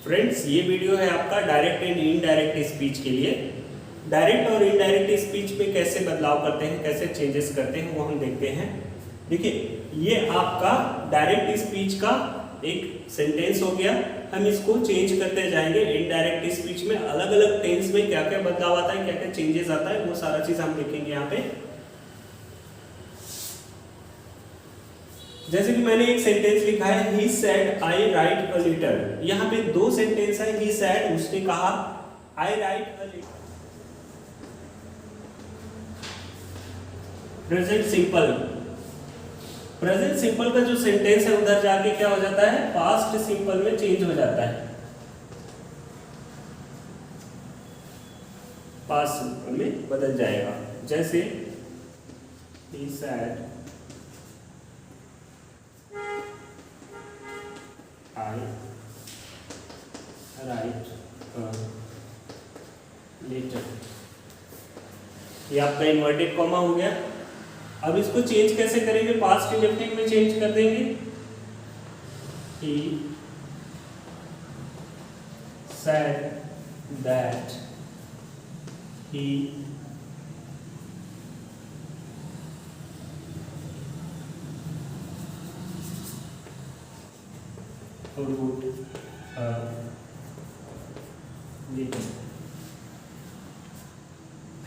Friends, ये video है आपका डायरेक्ट एंड इनडायरेक्ट स्पीच के लिए। डायरेक्ट और इनडायरेक्ट स्पीच में कैसे बदलाव करते हैं, कैसे चेंजेस करते हैं, वो हम देखते हैं। देखिए, ये आपका डायरेक्ट स्पीच का एक सेंटेंस हो गया। हम इसको चेंज करते जाएंगे। इनडायरेक्ट स्पीच में अलग अलग टेंस में क्या क्या बदलाव आता है, क्या क्या चेंजेस आता है, वो सारा चीज हम देखेंगे यहाँ पे। जैसे कि मैंने एक सेंटेंस लिखा है, he said I write a letter. यहाँ पे दो सेंटेंस है, ही सेड उसने कहा, I write a letter. Present simple, present simple का जो सेंटेंस है उधर जाके क्या हो जाता है, पास्ट सिंपल में चेंज हो जाता है, पास्ट सिंपल में बदल जाएगा। जैसे he said I write a letter। ये आपका इन्वर्टेड कॉमा हो गया। अब इसको चेंज कैसे करेंगे, पास्ट इंडेफिनिट में चेंज कर देंगे। He said that he wrote a letter।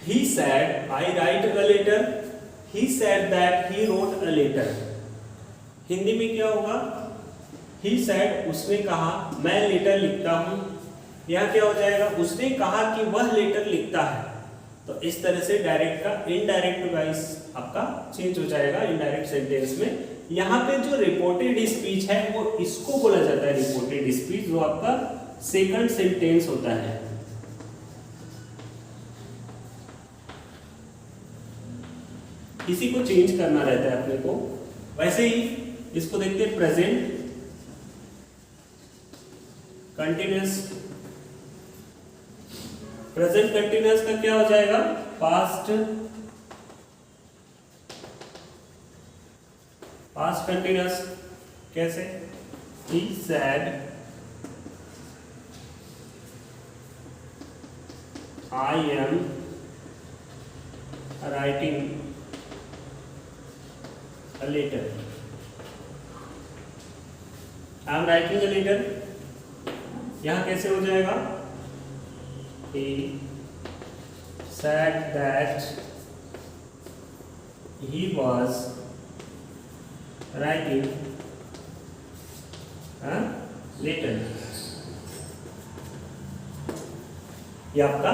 He said I write a letter। He said that he wrote a letter। Hindi में क्या होगा, he said उसने कहा मैं लेटर लिखता हूं। यहाँ क्या हो जाएगा, उसने कहा कि वह लेटर लिखता है। तो इस तरह से डायरेक्ट का इनडायरेक्ट वाइज आपका चेंज हो जाएगा इनडायरेक्ट सेंटेंस में। यहाँ पे जो रिपोर्टेड स्पीच है वो इसको बोला जाता है रिपोर्टेड स्पीच, जो आपका सेकंड सेंटेंस होता है। इसी को चेंज करना रहता है अपने को। वैसे ही इसको देखते हैं, प्रेजेंट कंटिन्यूअस। प्रेजेंट कंटिन्यूअस का क्या हो जाएगा, पास्ट पास्ट कंटिन्यूअस। कैसे, he said I am writing a letter। I am writing a letter यहां कैसे हो जाएगा, he said that he was writing a letter। ये आपका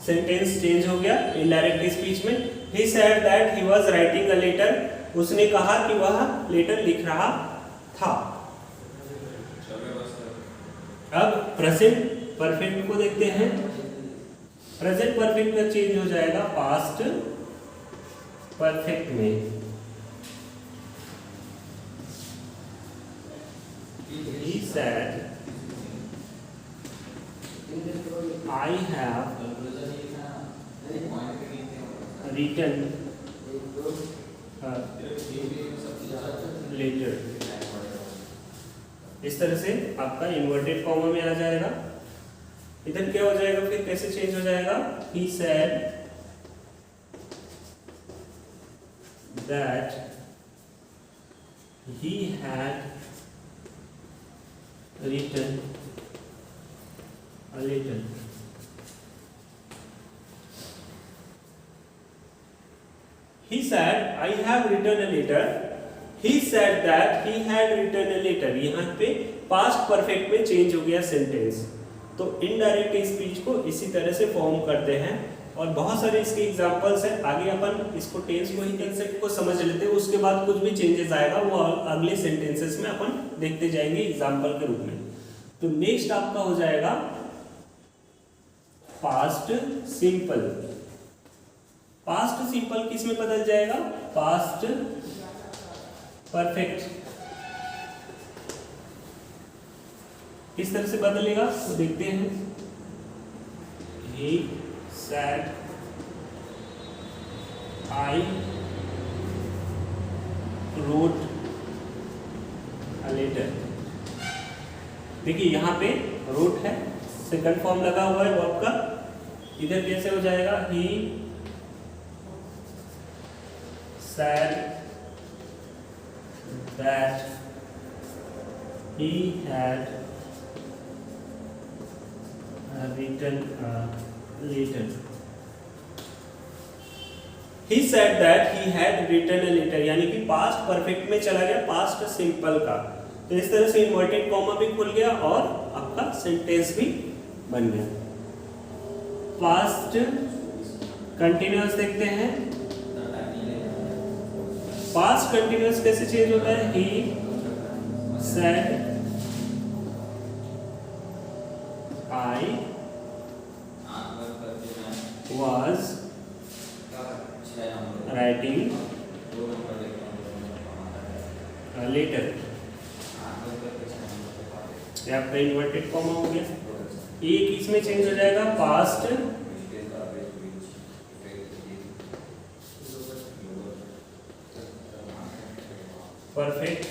सेंटेंस चेंज हो गया इनडायरेक्ट स्पीच में। he said that he was writing a letter, उसने कहा कि वह लेटर लिख रहा था। अब प्रेजेंट परफेक्ट को देखते हैं। प्रेजेंट परफेक्ट का चेंज हो जाएगा पास्ट परफेक्ट में। He said I have written a letter। इस तरह से आपका इन्वर्टेड कॉमा में आ जाएगा। इधर क्या हो जाएगा, फिर कैसे चेंज हो जाएगा, he said that he had written a letter। He said I have written a letter। He said that he had written a letter। यहाँ पे पास्ट परफेक्ट में चेंज हो गया सेंटेंस। तो इनडायरेक्ट स्पीच को इसी तरह से फॉर्म करते हैं और बहुत सारे इसके एग्जांपल्स हैं। आगे अपन इसको टेंस को ही कंसेप्ट को समझ लेते हैं, उसके बाद कुछ भी चेंजेस आएगा वो अगले सेंटेंसेस में अपन देखते जाएंगे एग्जांपल के रूप में। तो नेक्स्ट आपका हो जाएगा पास्ट सिंपल। पास्ट सिंपल किस में बदल जाएगा, पास्ट परफेक्ट। किस तरह से बदलेगा तो देखते हैं। he said I wrote a letter। देखिए यहाँ पे रूट है, सेकंड फॉर्म लगा हुआ है वर्ब का। इधर कैसे हो जाएगा, ही said that he had written a letter. He said that he had written a letter, यानी कि पास्ट परफेक्ट में चला गया पास्ट सिंपल का। तो इस तरह से इन्वर्टेड कॉमा भी खुल गया और आपका सेंटेंस भी बन गया। पास्ट कंटिन्यूअस देखते हैं। पास्ट कंटिन्यूअस कैसे चेंज होता है, he said I was writing a letter। ये आपका इन्वर्टेड कॉमा हो गया। एक इसमें चेंज हो जाएगा पास्ट परफेक्ट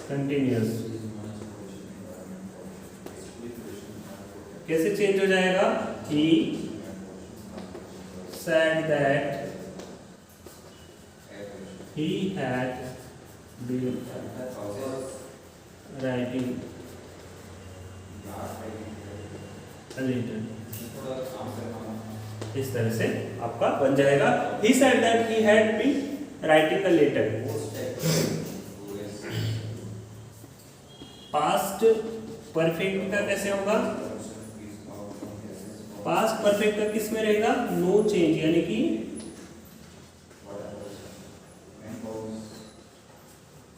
कंटिन्यूअस। कैसे चेंज हो जाएगा, he said that he had been writing a letter। इस तरह से आपका बन जाएगा he said that he had been writing a letter। Past perfect का कैसे होगा, पास्ट परफेक्ट का किस में रहेगा, नो चेंज, यानी कि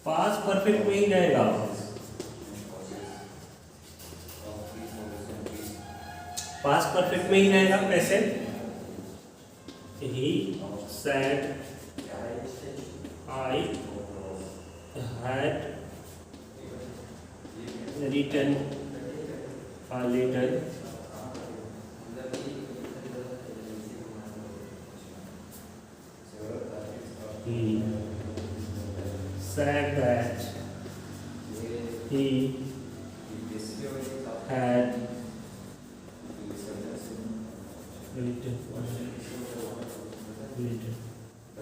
पास्ट परफेक्ट में ही रहेगा। पास्ट परफेक्ट में ही रहेगा। कैसे, he said I had written a letter he said that he had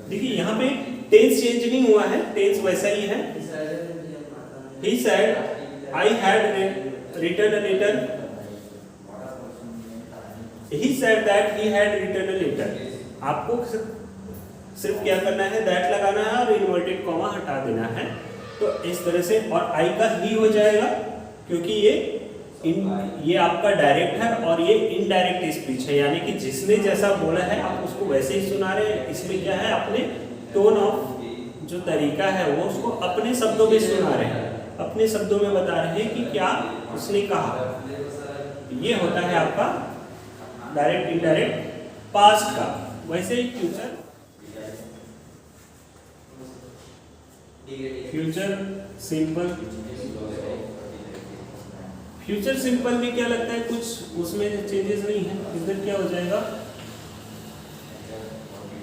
देखिए यहाँ पे टेंस चेंज नहीं हुआ है, टेंस वैसा ही है। He said I had written a letter, he said that he had written a letter। आपको सिर्फ क्या करना है, दैट लगाना है और इन्वर्टेड कॉमा हटा देना है। तो इस तरह से, और आई का ही हो जाएगा क्योंकि ये आपका डायरेक्ट है और ये इनडायरेक्ट स्पीच है, यानी कि जिसने जैसा बोला है आप उसको वैसे ही सुना रहे हैं। इसमें क्या है, अपने टोन ऑफ जो तरीका है वो उसको अपने शब्दों में सुना रहे हैं, अपने शब्दों में बता रहे हैं कि क्या उसने कहा। ये होता है आपका डायरेक्ट इनडायरेक्ट पास्ट का। वैसे ही फ्यूचर सिंपल, फ्यूचर सिंपल में क्या लगता है, कुछ उसमें चेंजेस नहीं है। इधर क्या हो जाएगा,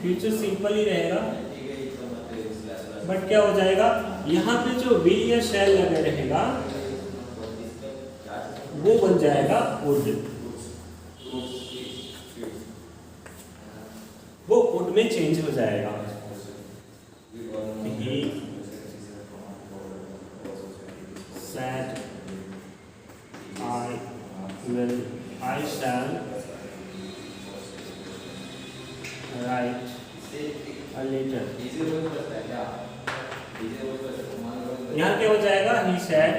फ्यूचर सिंपल ही रहेगा, बट क्या हो जाएगा, यहाँ पे जो विल या शैल लगे रहेगा वो बन जाएगा वुड। वो वुड में चेंज हो जाएगा। He said I shall write a letter। यहाँ क्या हो जाएगा, he said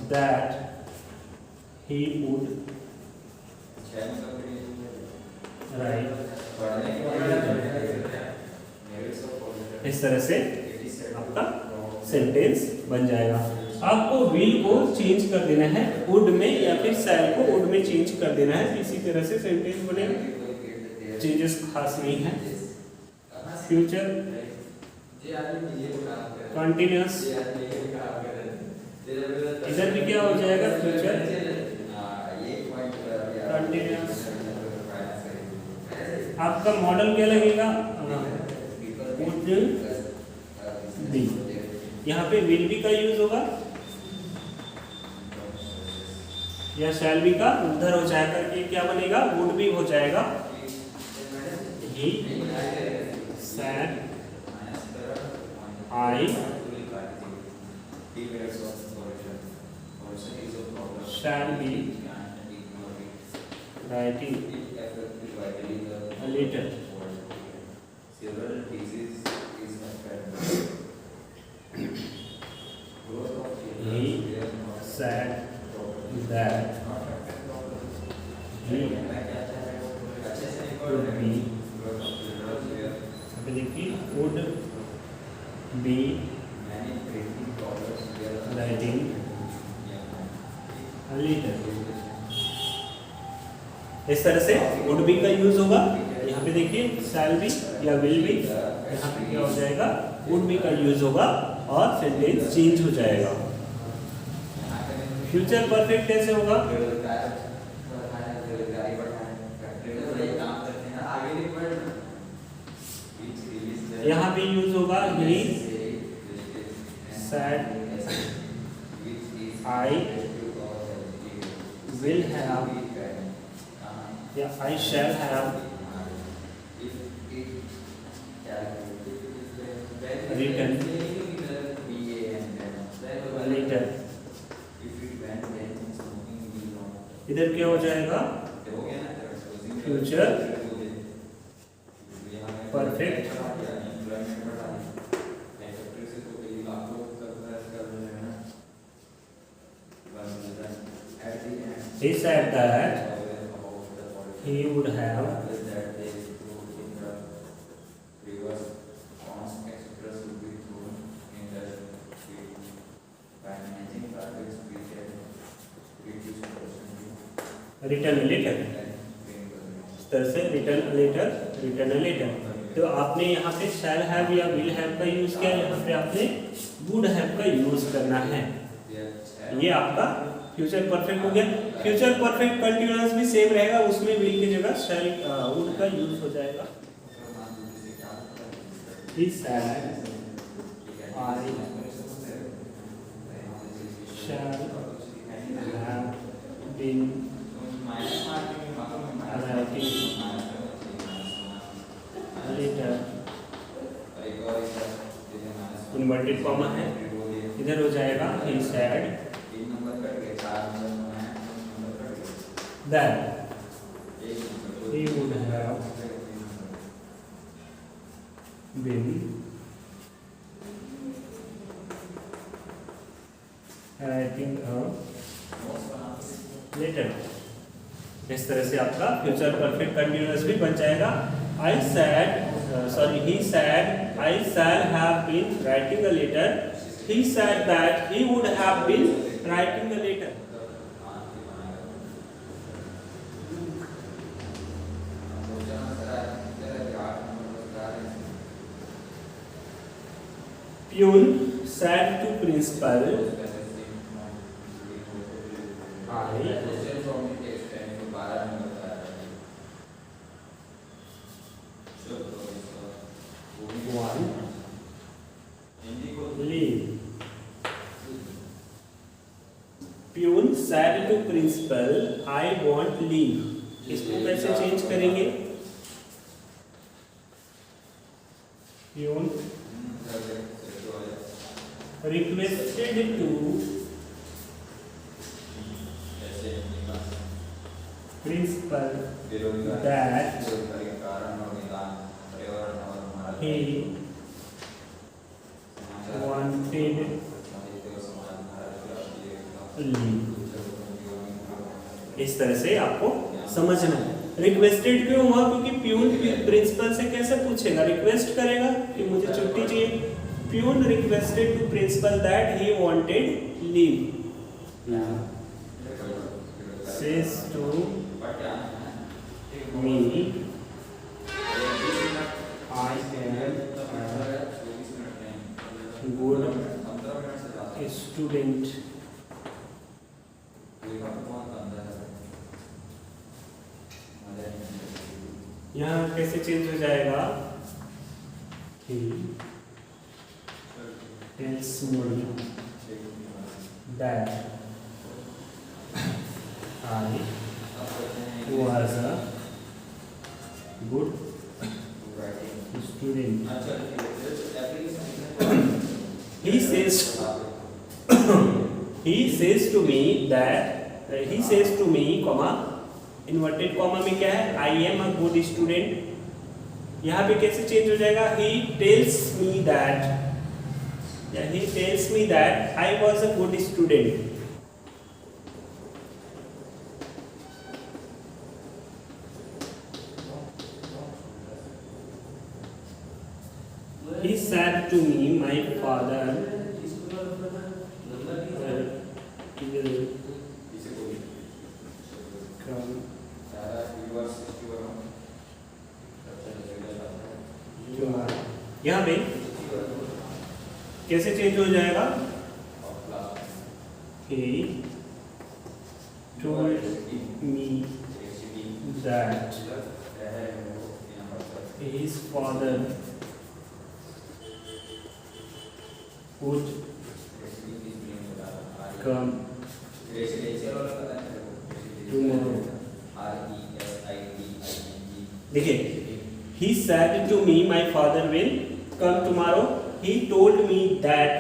that he would write। इस तरह से आपका सेंटेंस बन जाएगा। आपको विल को चेंज कर देना है वुड में, या फिर शैल को वुड में चेंज कर देना है। इसी तरह से सेंटेंस बनेगा, चेंजेस खास नहीं है। फ्यूचर कंटिन्यूअस, इधर भी क्या हो जाएगा, फ्यूचर कंटिन्यूअस। आपका मॉडल क्या लगेगा, वुड बी। यहाँ पे विल बी का यूज होगा या शैल बी का उधर हो जाएगा, ये क्या बनेगा, वुड बी हो जाएगा। He said I shall be writing a letter. He said that he would be, अभी देखिए, would be writing a letter। इस तरह से would be का यूज होगा। यहाँ पे देखिए shall be या will be, यहाँ पे क्या हो जाएगा, would be का यूज होगा और सेंटेंस चेंज हो जाएगा। फ्यूचर परफेक्ट कैसे होगा, यहाँ पे यूज होगा he said I will have या I shall have written later। इधर क्या हो जाएगा, future perfect. He said that he would have written a letter। इस तरह से written a letter। तो आपने यहाँ पे shall have या will have का यूज किया, यहाँ पे आपने would have का यूज करना है। ये आपका फ्यूचर परफेक्ट हो गया। फ्यूचर परफेक्ट कंटीन्यूअस भी सेम रहेगा, उसमें will की जगह shall would का यूज हो जाएगा। He said I shall have been writing later। Inverted comma है, इधर हो जाएगा he said that he would have been writing a letter। इस तरह से आपका फ्यूचर परफेक्ट कंटीन्यूअस भी बन जाएगा। he said I shall have been writing a letter। He said that he would have been writing a letter। Pune said to principal I want leave। Pune said to principal I want leave। इसको कैसे change करेंगे, Pune requested to principal that he wanted leave। इस तरह से आपको समझना है। Requested क्यों हुआ, क्योंकि प्यून प्रिंसिपल से कैसे पूछेगा, रिक्वेस्ट करेगा कि मुझे छुट्टी चाहिए। Peon requested to principal that he wanted leave. Says to me I am good student. यहाँ कैसे चेंज हो जाएगा, tells me that I was a good student. He says to me comma inverted comma में क्या है, I am a good student. यहाँ पे कैसे चेंज हो जाएगा, ही टेल्स मी दैट, या he tells me that I was a good student. He said to me, my father will come tomorrow। यहाँ पे कैसे चेंज हो जाएगा, he told me that his father would come tomorrow। देखिए, he said to me my father will come tomorrow, he told me that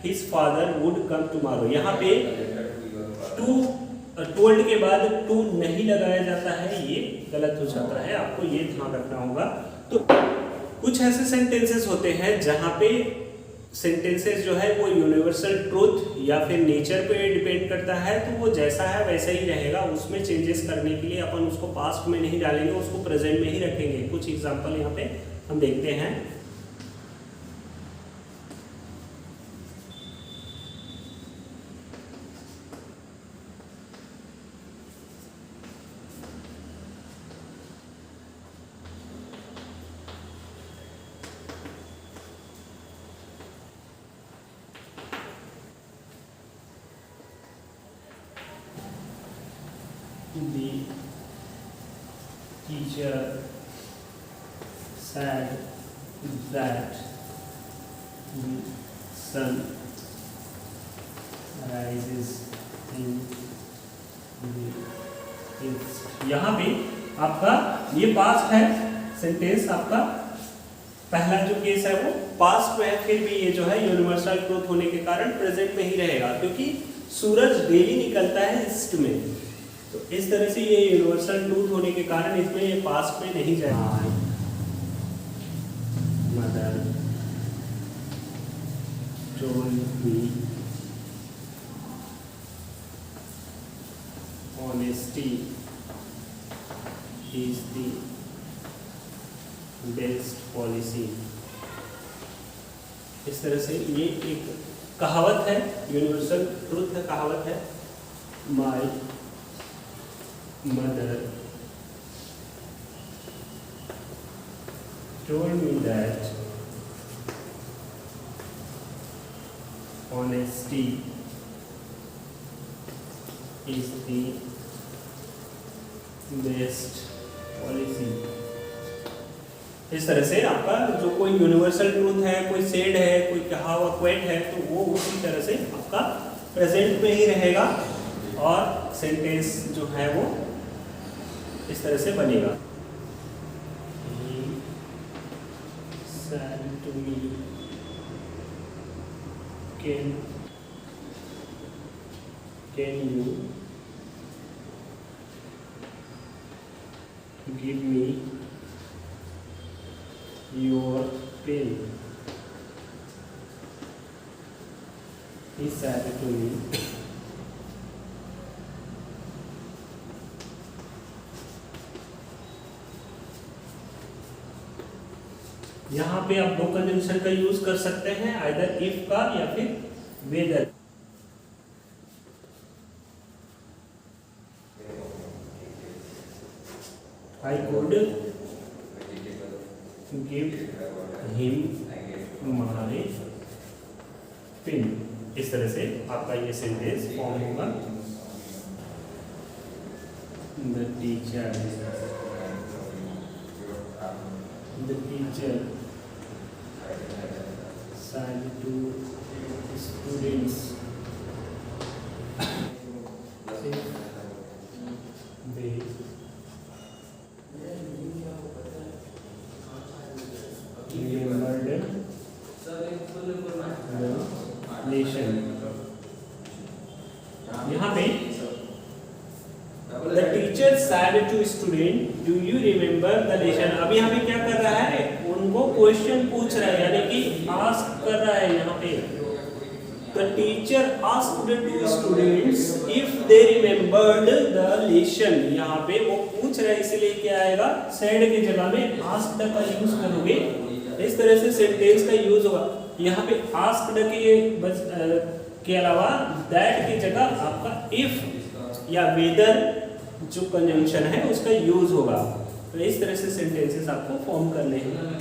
his father would come tomorrow। यहाँ पे to told के बाद to नहीं लगाया जाता है, ये गलत हो जाता है, आपको ये ध्यान रखना होगा। तो कुछ ऐसे सेंटेंसेस होते हैं जहाँ पे सेंटेंसेस जो है वो यूनिवर्सल ट्रूथ या फिर नेचर पे डिपेंड करता है, तो वो जैसा है वैसा ही रहेगा। उसमें चेंजेस करने के लिए अपन उसको पास्ट में नहीं डालेंगे, उसको प्रेजेंट में ही रखेंगे। कुछ एग्जांपल यहाँ पे हम देखते हैं। The teacher said that the sun rises in the east। यहाँ पे आपका ये पास्ट है सेंटेंस, आपका पहला जो केस है वो पास्ट में है, फिर भी ये जो है यूनिवर्सल ट्रूथ होने के कारण प्रेजेंट में ही रहेगा, क्योंकि सूरज डेली निकलता है ईस्ट में। तो इस तरह से ये यूनिवर्सल ट्रूथ होने के कारण इसमें ये पास्ट में नहीं जाएगा। Mother told me honesty is the best policy। इस तरह से ये एक कहावत है, यूनिवर्सल ट्रूथ है, कहावत है। My mother told me that honesty is the best policy। इस तरह से आपका जो कोई यूनिवर्सल ट्रूथ है, कोई सेड है, कोई कहा हुआ क्वेट है, तो वो उसी तरह से आपका प्रेजेंट में ही रहेगा और सेंटेंस जो है वो इस तरह से बनेगा। He said to me, can you give me your pen? He said to me, यहाँ पे आप दो कंजंक्शन का यूज कर सकते हैं, आइदर इफ का या फिर weather. I could give him my pen। इस तरह से आपका ये सेंटेंस फॉर्म होगा। The teacher said to students they remembered the lesson. यहाँ पे The teacher said to student, do you remember the lesson? अभी यहाँ पे क्या कर रहा है, उनको क्वेश्चन पूछ रहा है, यानी कि आस्क कर रहा है यहाँ पे. The teacher asked two students if they remembered the lesson. यहाँ पे वो पूछ रहा है, इसलिए क्या आएगा, said की जगह में asked का यूज करोगे, इस तरह से सेंटेंस का यूज होगा. यहाँ पे asked के अलावा that की जगह आपका if या whether जो कंजंक्शन है उसका यूज होगा. तो इस तरह से सेंटेंसेस आपको फॉर्म करने हैं.